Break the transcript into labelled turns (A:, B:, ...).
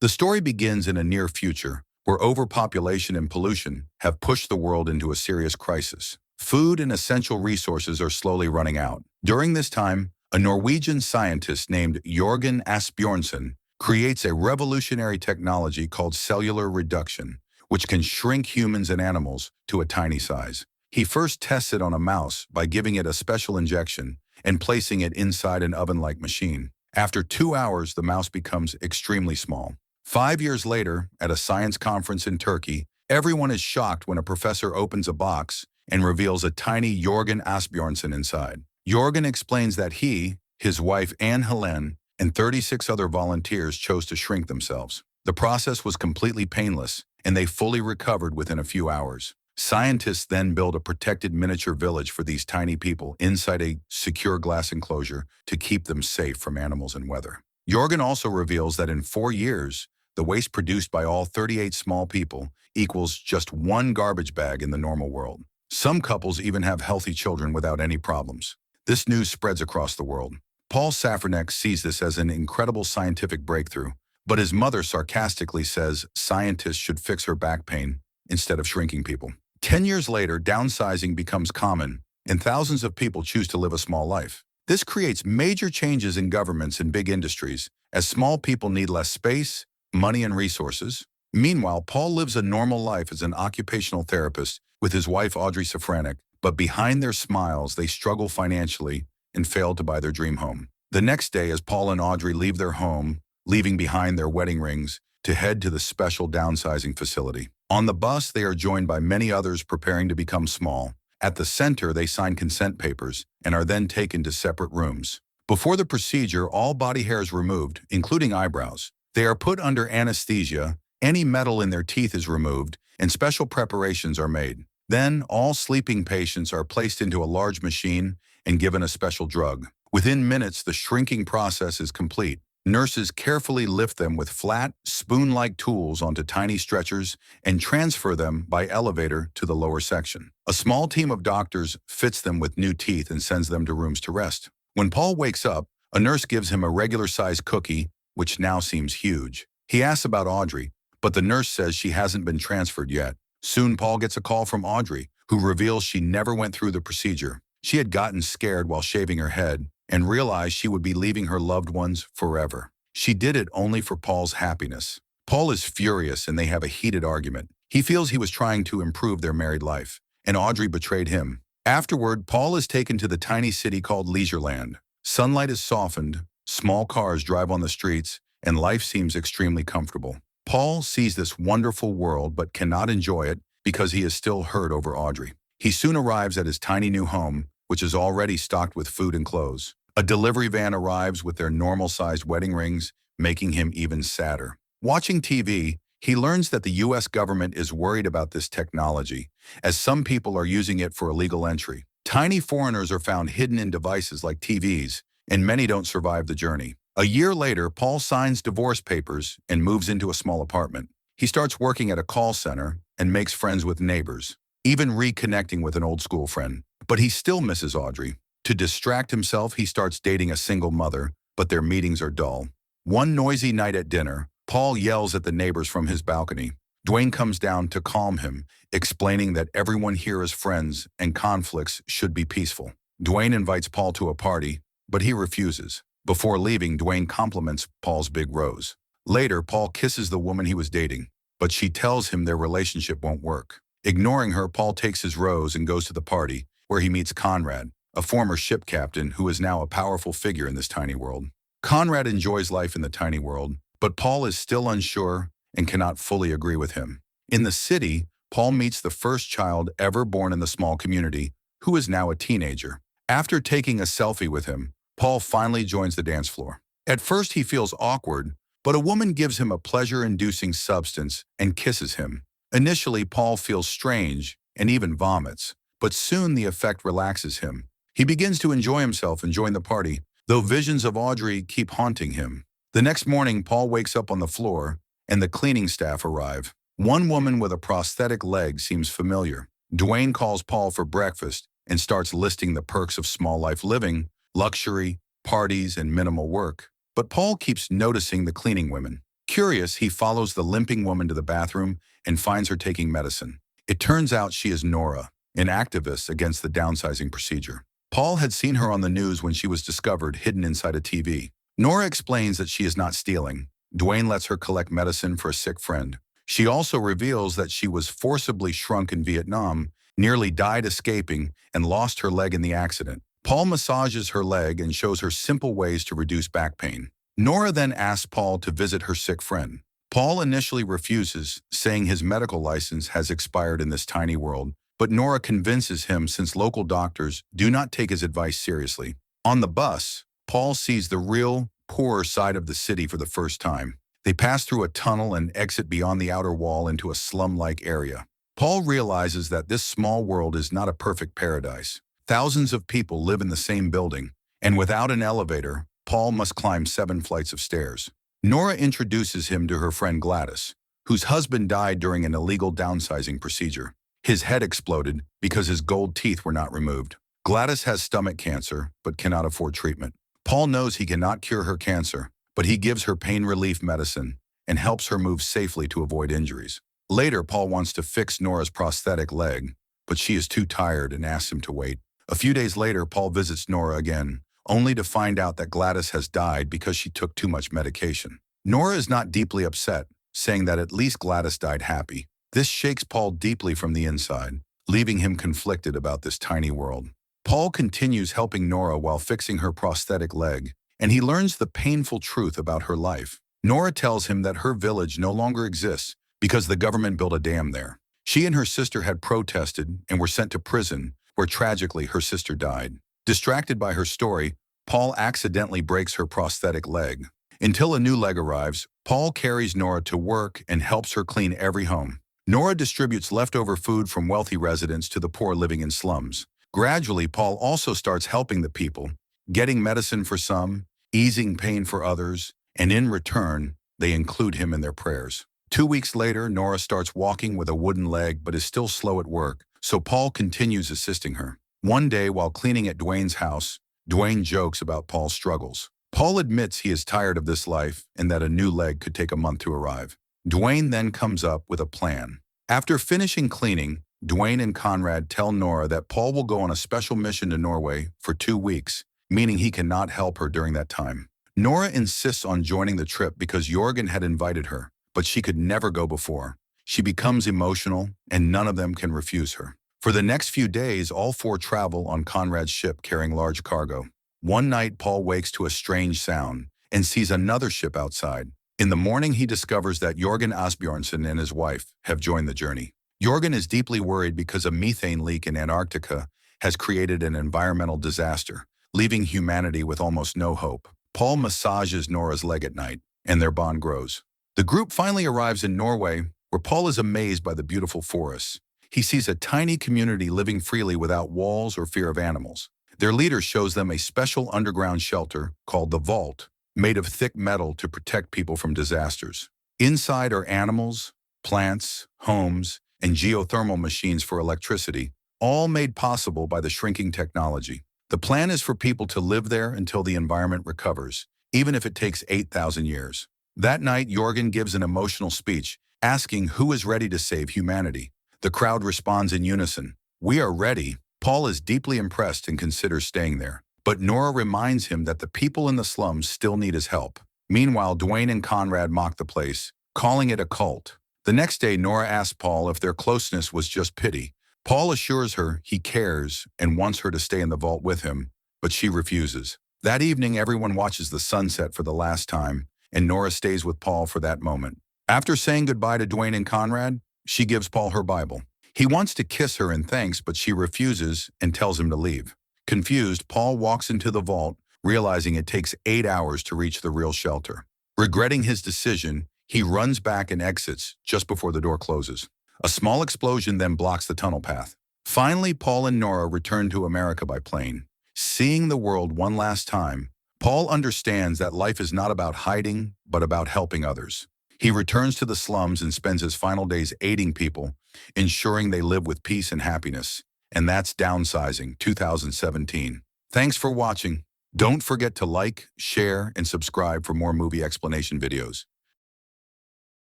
A: The story begins in a near future where overpopulation and pollution have pushed the world into a serious crisis. Food and essential resources are slowly running out. During this time, a Norwegian scientist named Jorgen Asbjornsen creates a revolutionary technology called cellular reduction, which can shrink humans and animals to a tiny size. He first tests it on a mouse by giving it a special injection and placing it inside an oven-like machine. After 2 hours, the mouse becomes extremely small. 5 years later, at a science conference in Turkey, everyone is shocked when a professor opens a box and reveals a tiny Jorgen Asbjornsen inside. Jorgen explains that he, his wife Anne Helene, and 36 other volunteers chose to shrink themselves. The process was completely painless, and they fully recovered within a few hours. Scientists then build a protected miniature village for these tiny people inside a secure glass enclosure to keep them safe from animals and weather. Jorgen also reveals that in 4 years, the waste produced by all 38 small people equals just 1 garbage bag in the normal world. Some couples even have healthy children without any problems. This news spreads across the world. Paul Safranek sees this as an incredible scientific breakthrough, but his mother sarcastically says scientists should fix her back pain instead of shrinking people. 10 years later, downsizing becomes common, and thousands of people choose to live a small life. This creates major changes in governments and big industries, as small people need less space, money, and resources. Meanwhile, Paul lives a normal life as an occupational therapist with his wife Audrey Safranek, but behind their smiles, they struggle financially and fail to buy their dream home. The next day, as Paul and Audrey leave their home, leaving behind their wedding rings, to head to the special downsizing facility. On the bus, they are joined by many others preparing to become small. At the center, they sign consent papers and are then taken to separate rooms. Before the procedure, all body hair is removed, including eyebrows. They are put under anesthesia, any metal in their teeth is removed, and special preparations are made. Then, all sleeping patients are placed into a large machine and given a special drug. Within minutes, the shrinking process is complete. Nurses carefully lift them with flat, spoon-like tools onto tiny stretchers and transfer them by elevator to the lower section. A small team of doctors fits them with new teeth and sends them to rooms to rest. When Paul wakes up, a nurse gives him a regular-sized cookie, which now seems huge. He asks about Audrey, but the nurse says she hasn't been transferred yet. Soon, Paul gets a call from Audrey, who reveals she never went through the procedure. She had gotten scared while shaving her head and realized she would be leaving her loved ones forever. She did it only for Paul's happiness. Paul is furious and they have a heated argument. He feels he was trying to improve their married life, and Audrey betrayed him. Afterward, Paul is taken to the tiny city called Leisureland. Sunlight is softened, small cars drive on the streets, and life seems extremely comfortable. Paul sees this wonderful world but cannot enjoy it because he is still hurt over Audrey. He soon arrives at his tiny new home, which is already stocked with food and clothes. A delivery van arrives with their normal-sized wedding rings, making him even sadder. Watching TV, he learns that the U.S. government is worried about this technology, as some people are using it for illegal entry. Tiny foreigners are found hidden in devices like TVs, and many don't survive the journey. A year later, Paul signs divorce papers and moves into a small apartment. He starts working at a call center and makes friends with neighbors, even reconnecting with an old school friend. But he still misses Audrey. To distract himself, he starts dating a single mother, but their meetings are dull. One noisy night at dinner, Paul yells at the neighbors from his balcony. Dwayne comes down to calm him, explaining that everyone here is friends and conflicts should be peaceful. Dwayne invites Paul to a party, but he refuses. Before leaving, Dwayne compliments Paul's big rose. Later, Paul kisses the woman he was dating, but she tells him their relationship won't work. Ignoring her, Paul takes his rose and goes to the party, where he meets Conrad, a former ship captain who is now a powerful figure in this tiny world. Conrad enjoys life in the tiny world, but Paul is still unsure and cannot fully agree with him. In the city, Paul meets the first child ever born in the small community, who is now a teenager. After taking a selfie with him, Paul finally joins the dance floor. At first, he feels awkward, but a woman gives him a pleasure-inducing substance and kisses him. Initially, Paul feels strange and even vomits, but soon the effect relaxes him. He begins to enjoy himself and join the party, though visions of Audrey keep haunting him. The next morning, Paul wakes up on the floor, and the cleaning staff arrive. One woman with a prosthetic leg seems familiar. Dwayne calls Paul for breakfast and starts listing the perks of small life living, luxury, parties, and minimal work. But Paul keeps noticing the cleaning women. Curious, he follows the limping woman to the bathroom and finds her taking medicine. It turns out she is Nora, an activist against the downsizing procedure. Paul had seen her on the news when she was discovered hidden inside a TV. Nora explains that she is not stealing. Dwayne lets her collect medicine for a sick friend. She also reveals that she was forcibly shrunk in Vietnam, nearly died escaping, and lost her leg in the accident. Paul massages her leg and shows her simple ways to reduce back pain. Nora then asks Paul to visit her sick friend. Paul initially refuses, saying his medical license has expired in this tiny world, but Nora convinces him since local doctors do not take his advice seriously. On the bus, Paul sees the real, poorer side of the city for the first time. They pass through a tunnel and exit beyond the outer wall into a slum-like area. Paul realizes that this small world is not a perfect paradise. Thousands of people live in the same building, and without an elevator, Paul must climb 7 flights of stairs. Nora introduces him to her friend Gladys, whose husband died during an illegal downsizing procedure. His head exploded because his gold teeth were not removed. Gladys has stomach cancer, but cannot afford treatment. Paul knows he cannot cure her cancer, but he gives her pain relief medicine and helps her move safely to avoid injuries. Later, Paul wants to fix Nora's prosthetic leg, but she is too tired and asks him to wait. A few days later, Paul visits Nora again, only to find out that Gladys has died because she took too much medication. Nora is not deeply upset, saying that at least Gladys died happy. This shakes Paul deeply from the inside, leaving him conflicted about this tiny world. Paul continues helping Nora while fixing her prosthetic leg, and he learns the painful truth about her life. Nora tells him that her village no longer exists because the government built a dam there. She and her sister had protested and were sent to prison, where tragically her sister died. Distracted by her story, Paul accidentally breaks her prosthetic leg. Until a new leg arrives, Paul carries Nora to work and helps her clean every home. Nora distributes leftover food from wealthy residents to the poor living in slums. Gradually, Paul also starts helping the people, getting medicine for some, easing pain for others, and in return, they include him in their prayers. 2 weeks later, Nora starts walking with a wooden leg but is still slow at work, so Paul continues assisting her. One day, while cleaning at Dwayne's house, Dwayne jokes about Paul's struggles. Paul admits he is tired of this life and that a new leg could take a month to arrive. Dwayne then comes up with a plan. After finishing cleaning, Dwayne and Conrad tell Nora that Paul will go on a special mission to Norway for 2 weeks, meaning he cannot help her during that time. Nora insists on joining the trip because Jorgen had invited her, but she could never go before. She becomes emotional, and none of them can refuse her. For the next few days, all 4 travel on Conrad's ship carrying large cargo. One night, Paul wakes to a strange sound and sees another ship outside. In the morning, he discovers that Jorgen Asbjornsen and his wife have joined the journey. Jorgen is deeply worried because a methane leak in Antarctica has created an environmental disaster, leaving humanity with almost no hope. Paul massages Nora's leg at night, and their bond grows. The group finally arrives in Norway, where Paul is amazed by the beautiful forests. He sees a tiny community living freely without walls or fear of animals. Their leader shows them a special underground shelter called the Vault, made of thick metal to protect people from disasters. Inside are animals, plants, homes, and geothermal machines for electricity, all made possible by the shrinking technology. The plan is for people to live there until the environment recovers, even if it takes 8,000 years. That night, Jorgen gives an emotional speech, asking who is ready to save humanity. The crowd responds in unison, "We are ready." Paul is deeply impressed and considers staying there. But Nora reminds him that the people in the slums still need his help. Meanwhile, Dwayne and Conrad mock the place, calling it a cult. The next day, Nora asks Paul if their closeness was just pity. Paul assures her he cares and wants her to stay in the vault with him, but she refuses. That evening, everyone watches the sunset for the last time, and Nora stays with Paul for that moment. After saying goodbye to Dwayne and Conrad, she gives Paul her Bible. He wants to kiss her in thanks, but she refuses and tells him to leave. Confused, Paul walks into the vault, realizing it takes 8 hours to reach the real shelter. Regretting his decision, he runs back and exits just before the door closes. A small explosion then blocks the tunnel path. Finally, Paul and Nora return to America by plane. Seeing the world one last time, Paul understands that life is not about hiding, but about helping others. He returns to the slums and spends his final days aiding people, ensuring they live with peace and happiness. And that's Downsizing 2017. Thanks for watching. Don't forget to like, share, and subscribe for more movie explanation videos.